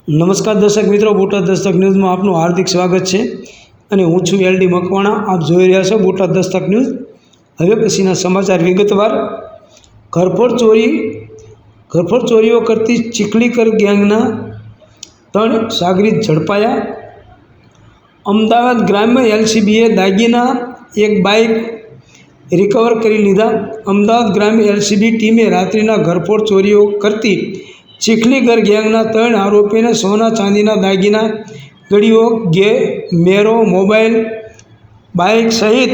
નમસ્કાર દર્શક મિત્રો, બોટાદ દસ્તક ન્યૂઝમાં આપનું હાર્દિક સ્વાગત છે અને હું છું એલડી મકવાણા। આપ જોઈ રહ્યા છો બોટાદ દસ્તક ન્યૂઝ। હવે પછીના સમાચાર વિગતવાર। ઘરફોડ ચોરીઓ કરતી ચીખલીકર ગેંગના 3 સાગરીત ઝડપાયા। અમદાવાદ ગ્રામ્ય એલસીબીએ દાગીના, એક બાઇક રિકવર કરી લીધા। અમદાવાદ ગ્રામ્ય એલસીબી ટીમે રાત્રિના ઘરફોડ ચોરીઓ કરતી ચીખલીગર ગેંગના 3 આરોપીને સોના ચાંદીના દાગીના, ઘડીઓ, મેરો, મોબાઈલ, બાઇક સહિત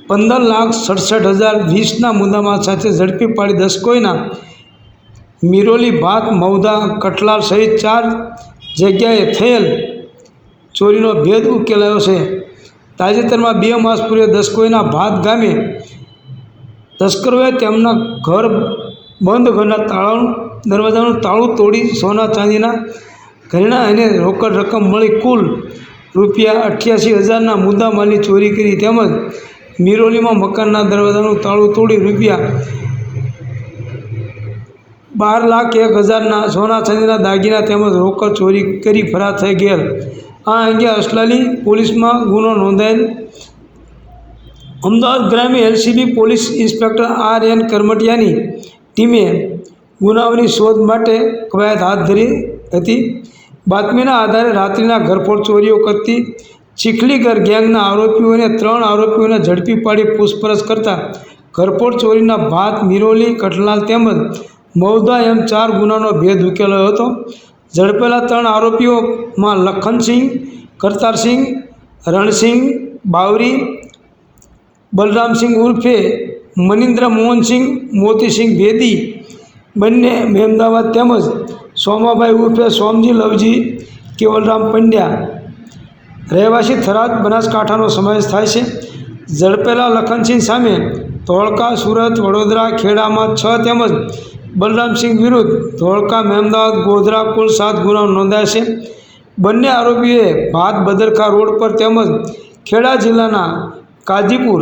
₹15,67,020ના મુદ્દામાલ સાથે ઝડપી પાડી દસકોઈના મિરોલી, ભાત, મૌધા, કઠલાલ સહિત 4 જગ્યાએ થયેલ ચોરીનો ભેદ ઉકેલાયો છે। તાજેતરમાં 2 માસ પૂર્વે દસકોઈના ભાત ગામે તસ્કરોએ તેમના ઘર બંધ ઘરના દરવાજાનું તાળું તોડી સોના ચાંદીના ઘરેણાં અને રોકડ રકમ મળી કુલ ₹88,000ના મુદ્દામાલની ચોરી કરી તેમજ મિરોલીમાં મકાનના દરવાજાનું તાળું તોડી ₹12,01,000ના સોના ચાંદીના દાગીના તેમજ રોકડ ચોરી કરી ફરાર થઈ ગયેલ। આ અંગે અસલાલી પોલીસમાં ગુનો નોંધાયેલ। અમદાવાદ ગ્રામ્ય એલસીબી પોલીસ ઇન્સ્પેક્ટર RN કરમટિયાની ટીમે ગુનાઓની શોધ માટે કવાયત હાથ ધરી હતી। બાતમીના આધારે રાત્રિના ઘરફોડ ચોરીઓ કરતી ચીખલીગર ગેંગના આરોપીઓને 3 આરોપીઓને ઝડપી પાડી પૂછપરછ કરતા ઘરફોડ ચોરીના ભાત, મિરોલી, કઠલાલ તેમજ મૌધા એમ 4 ગુનાનો ભેદ ઉકેલાયો હતો। ઝડપેલા 3 આરોપીઓમાં લખનસિંહ, કરતારસિંહ, રણસિંહ બાવરી, બલરામસિંહ ઉર્ફે મનિન્દ્ર મોહનસિંહ મોતીસિંહ ભેદી બંને મહેમદાવાદ તેમજ સોમાભાઈ ઉર્ફે સોમજી લવજી કેવલરામ પંડ્યા રહેવાસી થરાદ બનાસકાંઠાનો સમાવેશ થાય છે। ઝડપેલા લખનસિંહ સામે ધોળકા, સુરત, વડોદરા, ખેડામાં 6 તેમજ બલરામસિંહ વિરુદ્ધ ધોળકા, મહેમદાવાદ, ગોધરા કુલ 7 ગુનાઓ નોંધાયા છે। બંને આરોપીઓએ ભાત બદરખા રોડ પર તેમજ ખેડા જિલ્લાના કાજીપુર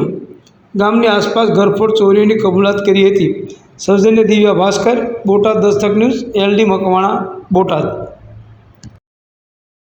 ગામની આસપાસ ઘરફોડ ચોરીઓની કબૂલાત કરી હતી। સૌજન્ય દિવ્યા ભાસ્કર, બોટાદ દસ્તક ન્યૂઝ, એલડી મકવાણા, બોટાદ।